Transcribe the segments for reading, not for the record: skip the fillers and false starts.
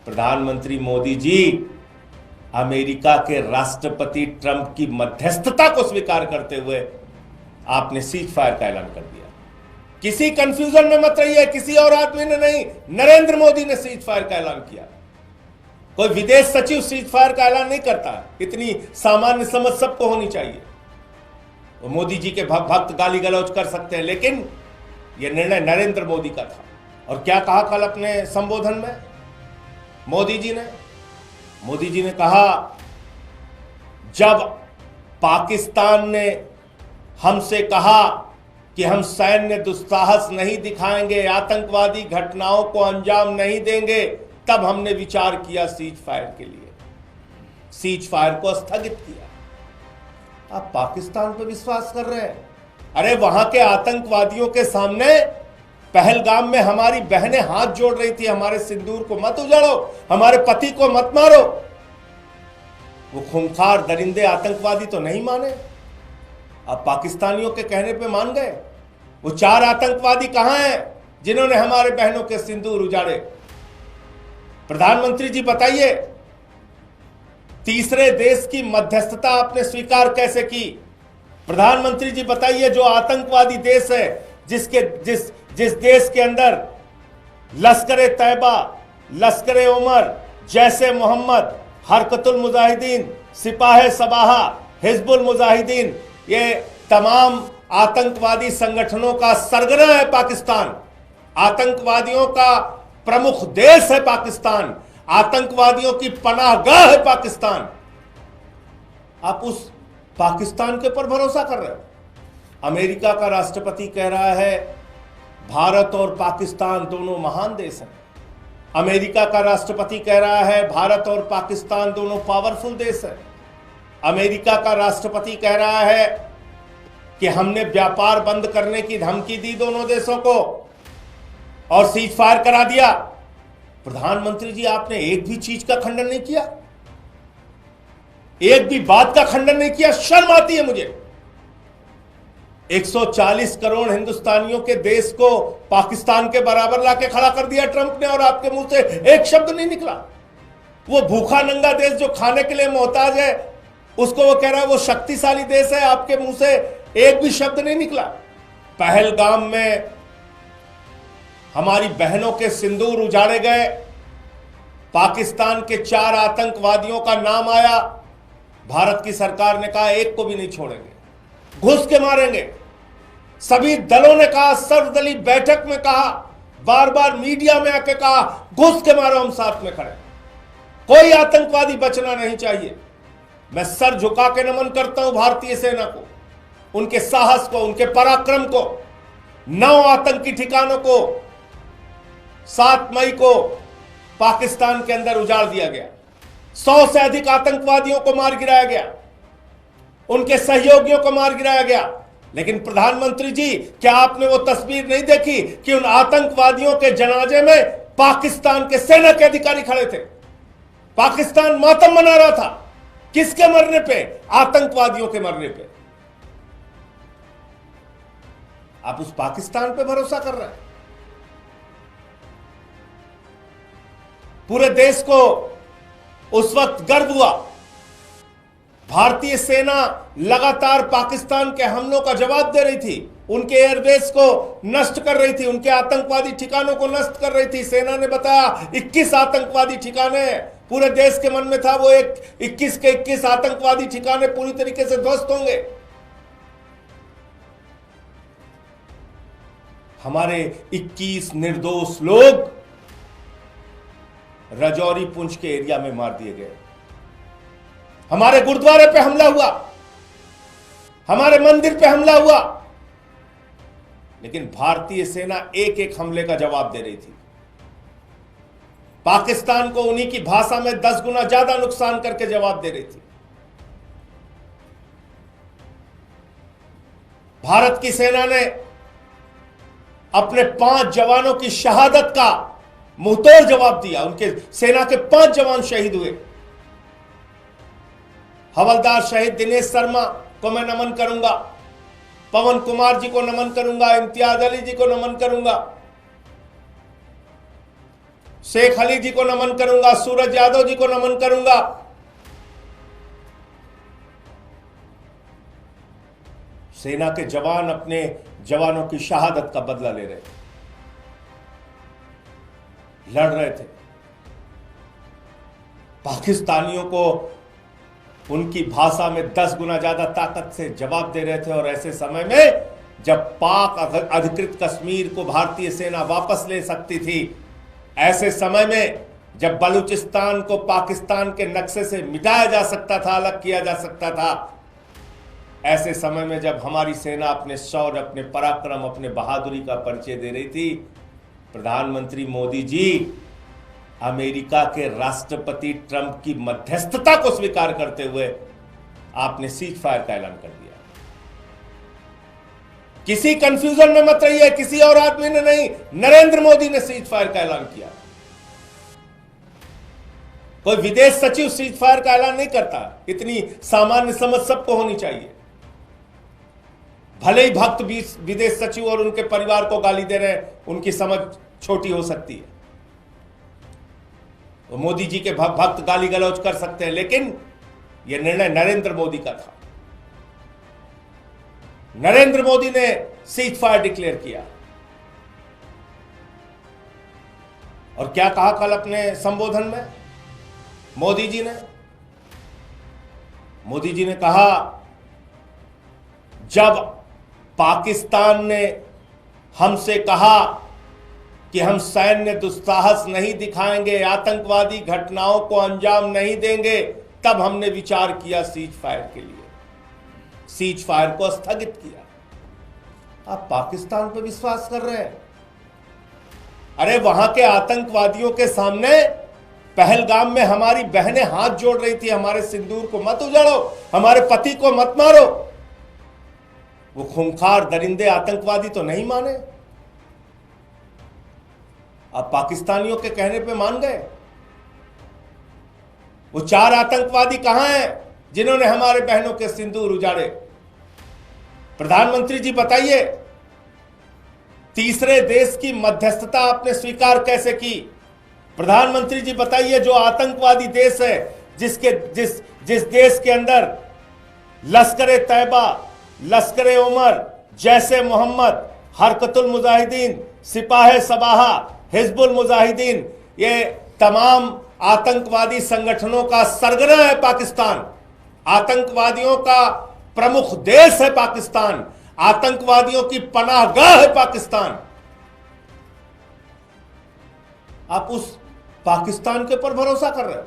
प्रधानमंत्री मोदी जी, अमेरिका के राष्ट्रपति ट्रंप की मध्यस्थता को स्वीकार करते हुए आपने सीज फायर का ऐलान कर दिया। किसी कंफ्यूजन में मत रहिए, किसी और आदमी ने नहीं, नरेंद्र मोदी ने सीज फायर का ऐलान किया। कोई विदेश सचिव सीज फायर का ऐलान नहीं करता। इतनी सामान्य समझ सबको होनी चाहिए। वो मोदी जी के भक्त गाली गलौज कर सकते हैं, लेकिन यह निर्णय नरेंद्र मोदी का था। और क्या कहा कल अपने संबोधन में मोदी जी ने कहा, जब पाकिस्तान ने हमसे कहा कि हम सैन्य दुस्साहस नहीं दिखाएंगे, आतंकवादी घटनाओं को अंजाम नहीं देंगे, तब हमने विचार किया सीज फायर के लिए, सीज फायर को स्थगित किया। आप पाकिस्तान पर विश्वास कर रहे हैं? अरे वहां के आतंकवादियों के सामने पहलगाम में हमारी बहनें हाथ जोड़ रही थी, हमारे सिंदूर को मत उजाड़ो, हमारे पति को मत मारो। वो खूंखार दरिंदे आतंकवादी तो नहीं माने, अब पाकिस्तानियों के कहने पे मान गए। वो 4 आतंकवादी कहां हैं जिन्होंने हमारे बहनों के सिंदूर उजाड़े? प्रधानमंत्री जी बताइए, तीसरे देश की मध्यस्थता आपने स्वीकार कैसे की? प्रधानमंत्री जी बताइए, जो आतंकवादी देश है, जिस देश के अंदर लश्कर तैयबा, लश्कर उमर, जैसे मोहम्मद, हरकतुल मुजाहिदीन, सिपाह सबाहा, हिजबुल मुजाहिदीन, ये तमाम आतंकवादी संगठनों का सरगना है पाकिस्तान। आतंकवादियों का प्रमुख देश है पाकिस्तान, आतंकवादियों की पनाहगाह है पाकिस्तान। आप उस पाकिस्तान के ऊपर भरोसा कर रहे हो? अमेरिका का राष्ट्रपति कह रहा है भारत और पाकिस्तान दोनों महान देश हैं। अमेरिका का राष्ट्रपति कह रहा है भारत और पाकिस्तान दोनों पावरफुल देश हैं। अमेरिका का राष्ट्रपति कह रहा है कि हमने व्यापार बंद करने की धमकी दी दोनों देशों को और सीज फायर करा दिया। प्रधानमंत्री जी, आपने एक भी चीज का खंडन नहीं किया, एक भी बात का खंडन नहीं किया। शर्म आती है मुझे। 140 करोड़ हिंदुस्तानियों के देश को पाकिस्तान के बराबर लाके खड़ा कर दिया ट्रंप ने, और आपके मुंह से एक शब्द नहीं निकला। वो भूखा नंगा देश जो खाने के लिए मोहताज है, उसको वो कह रहा है वो शक्तिशाली देश है, आपके मुंह से एक भी शब्द नहीं निकला। पहलगाम में हमारी बहनों के सिंदूर उजाड़े गए, पाकिस्तान के 4 आतंकवादियों का नाम आया, भारत की सरकार ने कहा एक को भी नहीं छोड़ेंगे, घुस के मारेंगे। सभी दलों ने कहा, सर्वदलीय बैठक में कहा, बार बार मीडिया में आके कहा, घुस के मारो, हम साथ में खड़े, कोई आतंकवादी बचना नहीं चाहिए। मैं सर झुका के नमन करता हूं भारतीय सेना को, उनके साहस को, उनके पराक्रम को। 9 आतंकी ठिकानों को 7 मई को पाकिस्तान के अंदर उजाड़ दिया गया, 100 से अधिक आतंकवादियों को मार गिराया गया, उनके सहयोगियों को मार गिराया गया। लेकिन प्रधानमंत्री जी, क्या आपने वो तस्वीर नहीं देखी कि उन आतंकवादियों के जनाजे में पाकिस्तान के सेना के अधिकारी खड़े थे? पाकिस्तान मातम मना रहा था। किसके मरने पे? आतंकवादियों के मरने पे। आप उस पाकिस्तान पे भरोसा कर रहे हैं? पूरे देश को उस वक्त गर्व हुआ। भारतीय सेना लगातार पाकिस्तान के हमलों का जवाब दे रही थी, उनके एयरबेस को नष्ट कर रही थी, उनके आतंकवादी ठिकानों को नष्ट कर रही थी। सेना ने बताया 21 आतंकवादी ठिकाने, पूरे देश के मन में था वो 21 के 21 आतंकवादी ठिकाने पूरी तरीके से ध्वस्त होंगे। हमारे 21 निर्दोष लोग राजौरी पुंछ के एरिया में मार दिए गए। हमारे गुरुद्वारे पे हमला हुआ, हमारे मंदिर पे हमला हुआ, लेकिन भारतीय सेना एक एक हमले का जवाब दे रही थी। पाकिस्तान को उन्हीं की भाषा में 10 गुना ज्यादा नुकसान करके जवाब दे रही थी। भारत की सेना ने अपने 5 जवानों की शहादत का मुंहतोड़ जवाब दिया। उनके सेना के 5 जवान शहीद हुए। हवलदार शहीद दिनेश शर्मा को मैं नमन करूंगा, पवन कुमार जी को नमन करूंगा, इम्तियाज अली जी को नमन करूंगा। शेख अली जी को नमन करूंगा, सूरज यादव जी को नमन करूंगा। सेना के जवान अपने जवानों की शहादत का बदला ले रहे थे, लड़ रहे थे, पाकिस्तानियों को उनकी भाषा में 10 गुना ज्यादा ताकत से जवाब दे रहे थे। और ऐसे समय में जब पाक अधिकृत कश्मीर को भारतीय सेना वापस ले सकती थी, ऐसे समय में जब बलूचिस्तान को पाकिस्तान के नक्शे से मिटाया जा सकता था, अलग किया जा सकता था, ऐसे समय में जब हमारी सेना अपने शौर्य, अपने पराक्रम, अपने बहादुरी का परिचय दे रही थी, प्रधानमंत्री मोदी जी अमेरिका के राष्ट्रपति ट्रंप की मध्यस्थता को स्वीकार करते हुए आपने सीज फायर का ऐलान कर दिया। किसी कंफ्यूजन में मत रहिए, किसी और आदमी ने नहीं, नरेंद्र मोदी ने सीज फायर का ऐलान किया। कोई विदेश सचिव सीज फायर का ऐलान नहीं करता। इतनी सामान्य समझ सबको होनी चाहिए। भले ही भक्त विदेश सचिव और उनके परिवार को गाली दे रहे हैं, उनकी समझ छोटी हो सकती है, तो मोदी जी के भक्त गाली गलौज कर सकते हैं, लेकिन यह निर्णय नरेंद्र मोदी का था। नरेंद्र मोदी ने सीज फायर डिक्लेयर किया। और क्या कहा कल अपने संबोधन में मोदी जी ने कहा, जब पाकिस्तान ने हमसे कहा कि हम सैन्य दुस्साहस नहीं दिखाएंगे, आतंकवादी घटनाओं को अंजाम नहीं देंगे, तब हमने विचार किया सीज फायर के लिए, सीज फायर को स्थगित किया। आप पाकिस्तान पर विश्वास कर रहे हैं? अरे वहां के आतंकवादियों के सामने पहलगाम में हमारी बहनें हाथ जोड़ रही थी, हमारे सिंदूर को मत उजाड़ो, हमारे पति को मत मारो। वो खूंखार दरिंदे आतंकवादी तो नहीं माने। अब पाकिस्तानियों के कहने पे मान गए। वो 4 आतंकवादी कहां हैं जिन्होंने हमारे बहनों के सिंदूर उजाड़े? प्रधानमंत्री जी बताइए, तीसरे देश की मध्यस्थता आपने स्वीकार कैसे की? प्रधानमंत्री जी बताइए, जो आतंकवादी देश है, जिस देश के अंदर लश्कर तैयबा, लश्कर उमर, जैसे मोहम्मद, हरकतुल मुजाहिदीन, सिपाह सबाहा, हिजबुल मुजाहिदीन, ये तमाम आतंकवादी संगठनों का सरगना है पाकिस्तान। आतंकवादियों का प्रमुख देश है पाकिस्तान, आतंकवादियों की पनाहगाह है पाकिस्तान। आप उस पाकिस्तान के ऊपर भरोसा कर रहे हो।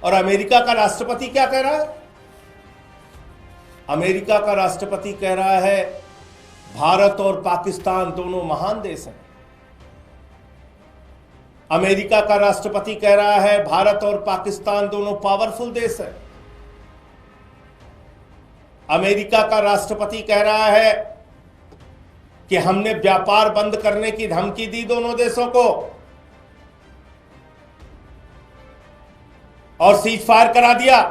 और अमेरिका का राष्ट्रपति क्या कह रहा है? अमेरिका का राष्ट्रपति कह रहा है, भारत और पाकिस्तान दोनों महान देश हैं। अमेरिका का राष्ट्रपति कह रहा है, भारत और पाकिस्तान दोनों पावरफुल देश हैं। अमेरिका का राष्ट्रपति कह रहा है कि हमने व्यापार बंद करने की धमकी दी दोनों देशों को और सीज फायर करा दिया।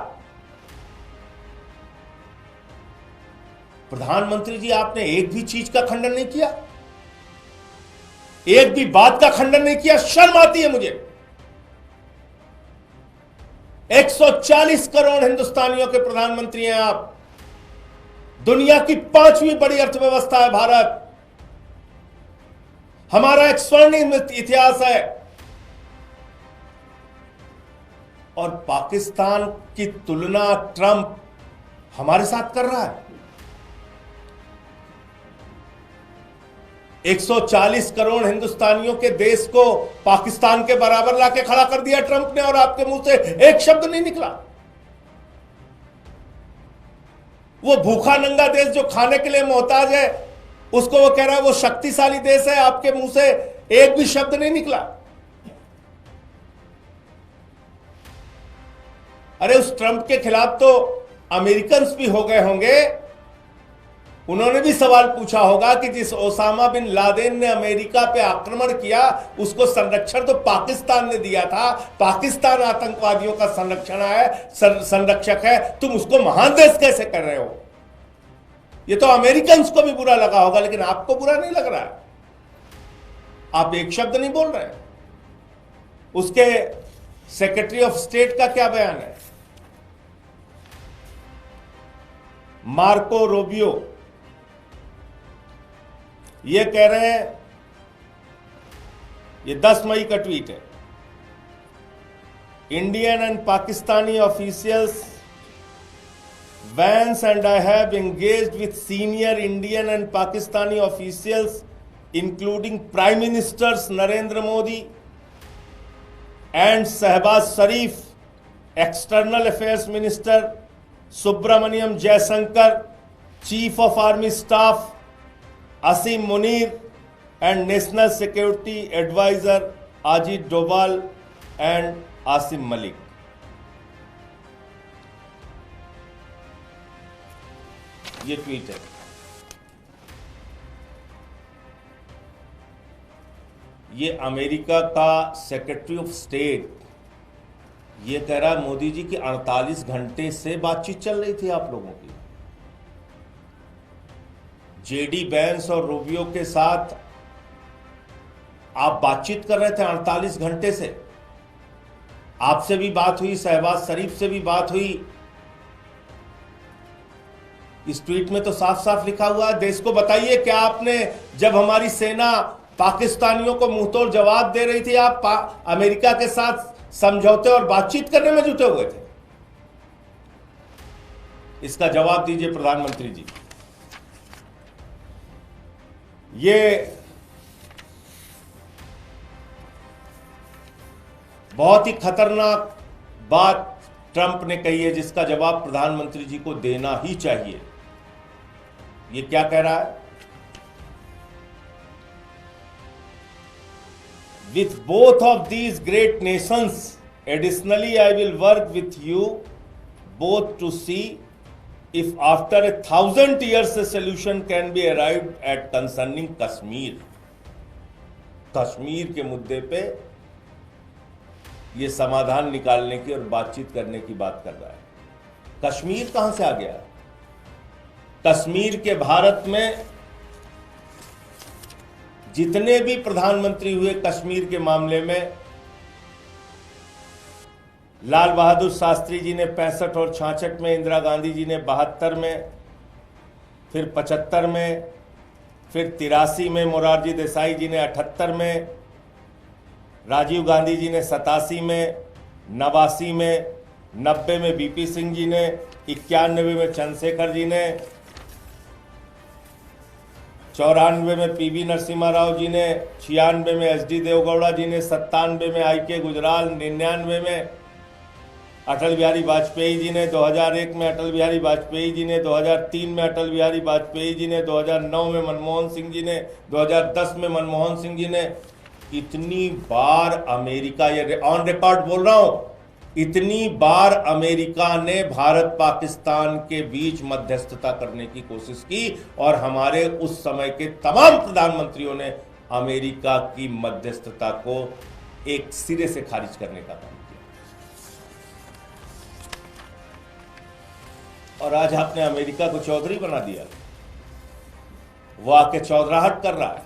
प्रधानमंत्री जी, आपने एक भी चीज का खंडन नहीं किया, एक भी बात का खंडन नहीं किया। शर्म आती है मुझे। 140 करोड़ हिंदुस्तानियों के प्रधानमंत्री हैं आप। दुनिया की 5वीं बड़ी अर्थव्यवस्था है भारत। हमारा एक स्वर्णिम इतिहास है। और पाकिस्तान की तुलना ट्रंप हमारे साथ कर रहा है। 140 करोड़ हिंदुस्तानियों के देश को पाकिस्तान के बराबर लाके खड़ा कर दिया ट्रंप ने, और आपके मुंह से एक शब्द नहीं निकला। वो भूखा नंगा देश जो खाने के लिए मोहताज है, उसको वो कह रहा है वो शक्तिशाली देश है। आपके मुंह से एक भी शब्द नहीं निकला। अरे उस ट्रंप के खिलाफ तो अमेरिकन भी हो गए होंगे। उन्होंने भी सवाल पूछा होगा कि जिस ओसामा बिन लादेन ने अमेरिका पे आक्रमण किया, उसको संरक्षण तो पाकिस्तान ने दिया था। पाकिस्तान आतंकवादियों का संरक्षक है, तुम उसको महान देश कैसे कर रहे हो? ये तो अमेरिकन को भी बुरा लगा होगा, लेकिन आपको बुरा नहीं लग रहा है। आप एक शब्द नहीं बोल रहे। उसके सेक्रेटरी ऑफ स्टेट का क्या बयान है? मार्को रूबियो ये कह रहे हैं, ये 10 मई का ट्वीट है, Indian and Pakistani officials Vance and I have engaged with senior Indian and Pakistani officials, including Prime Ministers Narendra Modi and Shehbaz Sharif, External Affairs Minister Subramaniam Jaishankar, Chief of Army Staff Asim Munir, and National Security Advisor Ajit Doval and Asim Malik. ये tweet है। ये America का secretary of state ये कह रहा है मोदी जी की 48 घंटे से बातचीत चल रही थी आप लोगों की। जेडी वैंस और रूबियो के साथ आप बातचीत कर रहे थे 48 घंटे से। आपसे भी बात हुई, शहबाज शरीफ से भी बात हुई। इस ट्वीट में तो साफ साफ लिखा हुआ है, देश को बताइए क्या आपने, जब हमारी सेना पाकिस्तानियों को मुंहतोड़ जवाब दे रही थी, आप अमेरिका के साथ समझौते और बातचीत करने में जुटे हुए थे? इसका जवाब दीजिए प्रधानमंत्री जी। ये बहुत ही खतरनाक बात ट्रंप ने कही है, जिसका जवाब प्रधानमंत्री जी को देना ही चाहिए। ये क्या कह रहा है? With both of these great nations, additionally I will work with you both to see if after 1,000 years a solution can be arrived at concerning Kashmir. Kashmir के मुद्दे पे ये समाधान निकालने की और बातचीत करने की बात कर रहा है। कश्मीर कहां से आ गया? कश्मीर के भारत में जितने भी प्रधानमंत्री हुए कश्मीर के मामले में, लाल बहादुर शास्त्री जी ने 65 और 66 में, इंदिरा गांधी जी ने 72 में, फिर 75 में, फिर 83 में मोरारजी देसाई जी ने 78 में, राजीव गांधी जी ने 87 में, 89 में, 90 में बीपी सिंह जी ने, 91 में चंद्रशेखर जी ने, 94 में पीवी नरसिम्हा राव जी ने, 96 में एसडी देवगौड़ा जी ने, 97 में आईके गुजराल, 99 में अटल बिहारी वाजपेयी जी ने, 2001 में अटल बिहारी वाजपेयी जी ने, 2003 में अटल बिहारी वाजपेयी जी ने, 2009 में मनमोहन सिंह जी ने, 2010 में मनमोहन सिंह जी ने। इतनी बार अमेरिका, ये ऑन रिकॉर्ड बोल रहा हूं, इतनी बार अमेरिका ने भारत पाकिस्तान के बीच मध्यस्थता करने की कोशिश की और हमारे उस समय के तमाम प्रधानमंत्रियों ने अमेरिका की मध्यस्थता को एक सिरे से खारिज करने का काम किया। और आज आपने अमेरिका को चौधरी बना दिया, वो आके चौधराहट कर रहा है।